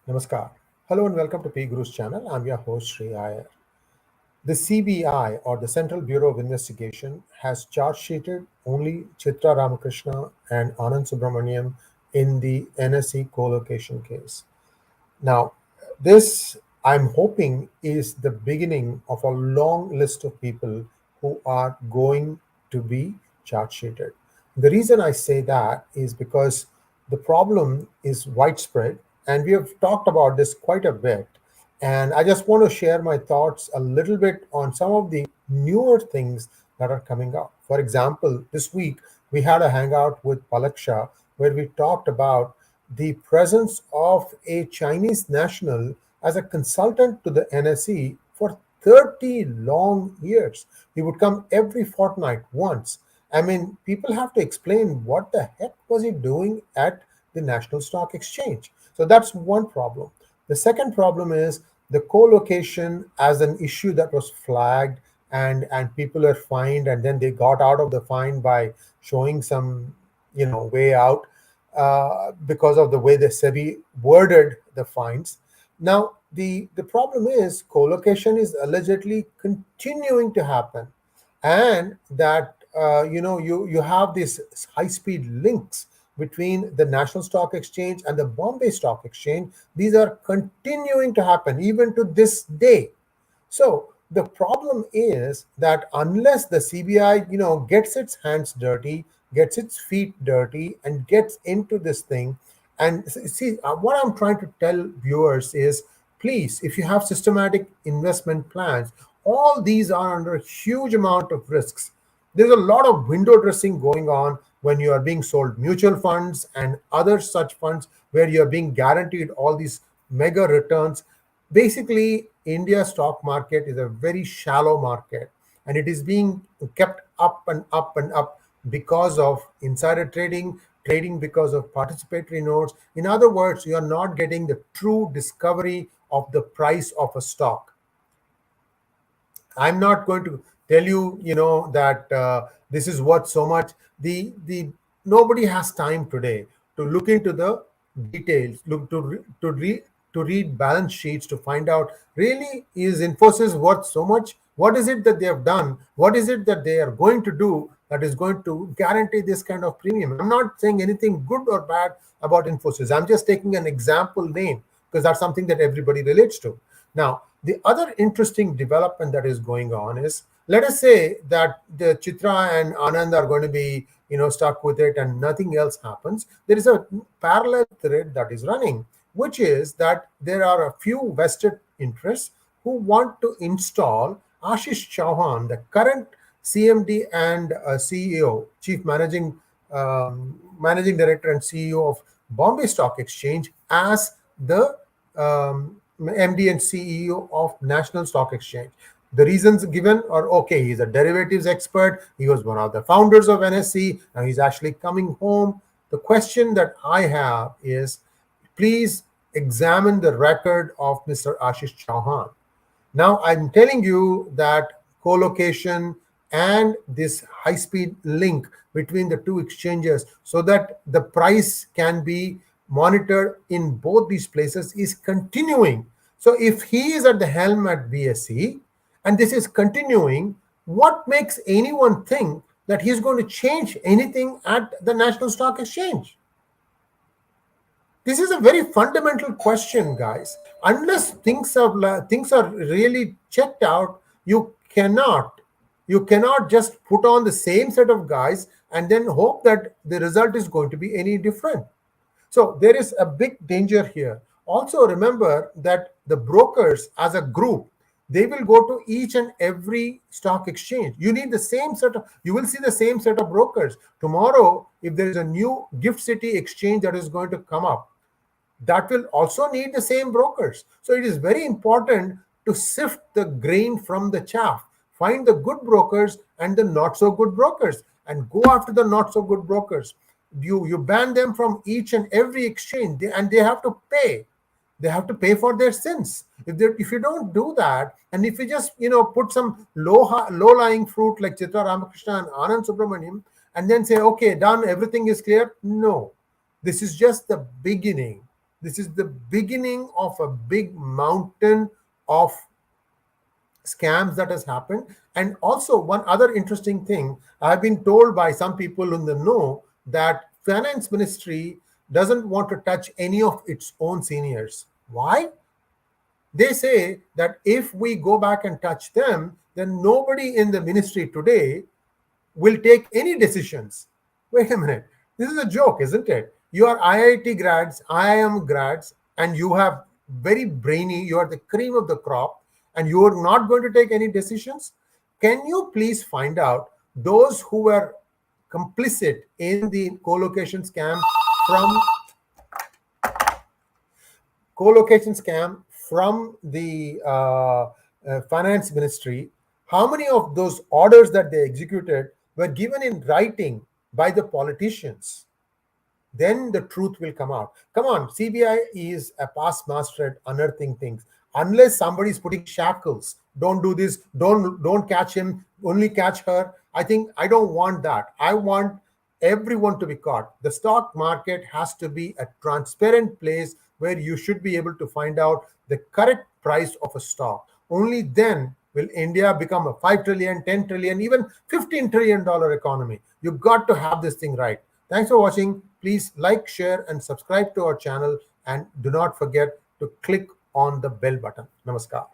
Namaskar. Hello and welcome to PGurus channel. I'm your host Sree Iyer. The CBI, or the Central Bureau of Investigation, has charge sheeted only Chitra Ramakrishna and Anand Subramanian in the NSE co-location case. Now, this, I'm hoping, is the beginning of a long list of people who are going to be charge sheeted. The reason I say that is because the problem is widespread, and we have talked about this quite a bit. And I just want to share my thoughts a little bit on some of the newer things that are coming up. For example, this week we had a hangout with Palaksha where we talked about the presence of a Chinese national as a consultant to the NSE for 30 long years. He would come every fortnight once. I mean, people have to explain what the heck was he doing at the National Stock Exchange. So that's one problem. The second problem is the co-location as an issue that was flagged, and people are fined, and then they got out of the fine by showing some way out because of the way the SEBI worded the fines. Now, the problem is co-location is allegedly continuing to happen, and that you have these high-speed links between the National Stock Exchange and the Bombay Stock Exchange. These are continuing to happen even to this day. So the problem is that unless the CBI, gets its hands dirty, gets its feet dirty, and gets into this thing, and see, what I'm trying to tell viewers is, please, if you have systematic investment plans, all these are under a huge amount of risks. There's a lot of window dressing going on when you are being sold mutual funds and other such funds where you are being guaranteed all these mega returns. Basically, India's stock market is a very shallow market, and it is being kept up and up and up because of insider trading because of participatory notes. In other words, you are not getting the true discovery of the price of a stock. I'm not going to tell you, that this is worth so much. The Nobody has time today to look into the details, look to read balance sheets to find out, really, is Infosys worth so much? What is it that they have done? What is it that they are going to do that is going to guarantee this kind of premium? I'm not saying anything good or bad about Infosys. I'm just taking an example name because that's something that everybody relates to. Now, the other interesting development that is going on is, let us say that the Chitra and Anand are going to be, stuck with it and nothing else happens. There is a parallel thread that is running, which is that there are a few vested interests who want to install Ashish Chauhan, the current CMD and CEO, Chief Managing Director and CEO of Bombay Stock Exchange, as the MD and CEO of National Stock Exchange. The reasons given are, okay, he's a derivatives expert, he was one of the founders of NSE, and he's actually coming home. The question that I have is, please examine the record of Mr. Ashish Chauhan. Now, I'm telling you that co-location and this high-speed link between the two exchanges so that the price can be monitored in both these places is continuing. So if he is at the helm at BSE and this is continuing, what makes anyone think that he's going to change anything at the National Stock Exchange? This is a very fundamental question, guys. Unless things are really checked out, you cannot just put on the same set of guys and then hope that the result is going to be any different. So there is a big danger here. Also remember that the brokers as a group, they will go to each and every stock exchange. You will see the same set of brokers. Tomorrow, if there is a new Gift City exchange that is going to come up, that will also need the same brokers. So it is very important to sift the grain from the chaff. Find the good brokers and the not so good brokers, and go after the not so good brokers. You ban them from each and every exchange, and they have to pay. They have to pay for their sins. If you don't do that, and if you just put some low-lying fruit like Chitra Ramakrishna and Anand Subramanian, and then say, okay, done, everything is clear. No, this is just the beginning. This is the beginning of a big mountain of scams that has happened. And also, one other interesting thing, I've been told by some people in the know that finance ministry doesn't want to touch any of its own seniors. Why? They say that if we go back and touch them, then nobody in the ministry today will take any decisions. Wait a minute. This is a joke, isn't it? You are IIT grads, IIM grads, and you have very brainy, you are the cream of the crop, and you are not going to take any decisions. Can you please find out those who were complicit in the from co-location scam from the finance ministry? How many of those orders that they executed were given in writing by the politicians? Then the truth will come out. Come on, CBI is a past master at unearthing things. Unless somebody is putting shackles, don't do this, don't catch him, only catch her. I don't want that. I want everyone to be caught. The stock market has to be a transparent place where you should be able to find out the correct price of a stock. Only then will India become a 5 trillion, 10 trillion, even $15 trillion economy. You've got to have this thing right. Thanks for watching. Please like, share, and subscribe to our channel. And do not forget to click on the bell button. Namaskar.